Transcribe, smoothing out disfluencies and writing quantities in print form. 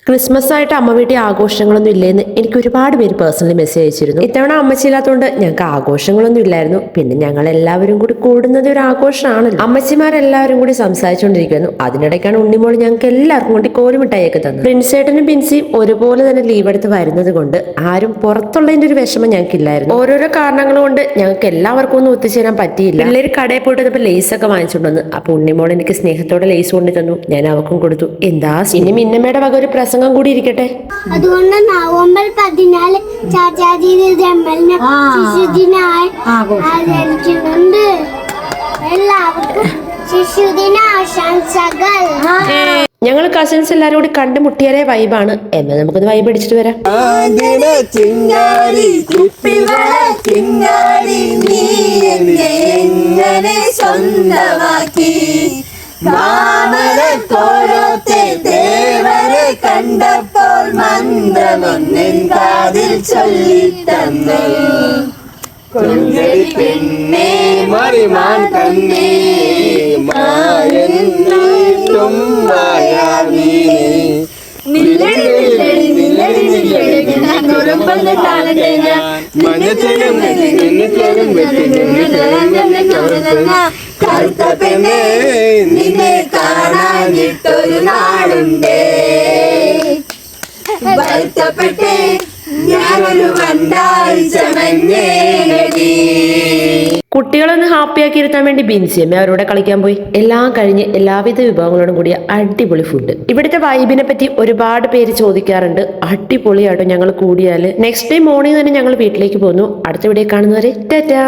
Christmas ആയിട്ട് അമ്മ വീട്ടിൽ ആഘോഷങ്ങളൊന്നും ഇല്ലെന്ന് എനിക്ക് ഒരുപാട് പേര് പേഴ്സണലി മെസ്സേജ് അയച്ചിരുന്നു. ഇത്തവണ അമ്മച്ചില്ലാത്തതുകൊണ്ട് ഞങ്ങൾക്ക് ആഘോഷങ്ങളൊന്നും ഇല്ലായിരുന്നു. പിന്നെ ഞങ്ങൾ എല്ലാവരും കൂടി കൂടുന്നത് ഒരു ആഘോഷമാണല്ലോ. അമ്മച്ചിമാരെല്ലാവരും കൂടി സംസാരിച്ചുകൊണ്ടിരിക്കുന്നു. അതിനിടയ്ക്കാണ് ഉണ്ണിമോൾ ഞങ്ങൾക്ക് എല്ലാവർക്കും കൂടി കോലുമിട്ടായിയൊക്കെ തന്നത്. പ്രിൻസേട്ടനും ബിൻസിയും ഒരുപോലെ തന്നെ ലീവ് എടുത്ത് വരുന്നത് കൊണ്ട് ആരും പുറത്തുള്ളതിന്റെ ഒരു വിഷമം ഞങ്ങൾക്കില്ലായിരുന്നു. ഓരോരോ കാരണങ്ങൾ കൊണ്ട് ഞങ്ങൾക്ക് എല്ലാവർക്കും ഒന്നും ഒത്തുചേരാൻ പറ്റിയില്ല. പിള്ളേർ കടയിൽ പോയിട്ട് വന്നപ്പോൾ ലേസ് ഒക്കെ വാങ്ങിച്ചുകൊണ്ട് വന്നു. അപ്പൊ ഉണ്ണിമോൾ എനിക്ക് സ്നേഹത്തോടെ ലേസ് കൊണ്ടു തന്നു. ഞാൻ അവർക്കും കൊടുത്തു. എന്താ ഇനി മിന്നമ്മയുടെ വക ഒരു പ്രസംഗം കൂടി ഇരിക്കട്ടെ. അതുകൊണ്ട് നവംബർ 14 ചാച്ചാജിയുടെ ജന്മദിനം ശിശുദിനായി ആചരിക്കുന്നുണ്ട്. എല്ലാവർക്കും ശിശുദിന ആശംസകൾ. ഞങ്ങൾ കസിൻസ് എല്ലാരും കൂടി കണ്ടുമുട്ടിയാലേ വൈബാണ്. എന്നാൽ നമുക്കൊന്ന് വൈബ് അടിച്ചിട്ട് വരാം. കണ്ടപ്പോൾ മന്ത്രമൊന്നിൻ കാതിൽ ചൊല്ലിത്തന്നു. കൊഞ്ചടി പെണ്ണേ മറിമാൻ കണ്ണേ മായെന്നും മായാവീനേ കറുത്ത പെണ്ണേ നിന്നെ കാണാനിട്ടൊരു നാടുണ്ടേ. വരുത്തപ്പെട്ടേ ഞാനൊരു വണ്ടായി ചമഞ്ഞേടി. കുട്ടികളൊന്ന് ഹാപ്പിയാക്കി ഇരുത്താൻ വേണ്ടി ബിൻസിയമ്മ അവരോട് കളിക്കാൻ പോയി. എല്ലാം കഴിഞ്ഞ് എല്ലാവിധ വിഭവങ്ങളോടും കൂടിയ അടിപൊളി ഫുഡ്. ഇവിടുത്തെ വൈബിനെ പറ്റി ഒരുപാട് പേര് ചോദിക്കാറുണ്ട്. അടിപൊളിയാട്ടോ ഞങ്ങൾ കൂടിയാല്. നെക്സ്റ്റ് ഡേ മോർണിംഗ് തന്നെ ഞങ്ങൾ വീട്ടിലേക്ക് പോന്നു. അടുത്ത വീഡിയോ കാണുന്നവരെ ടാറ്റാ.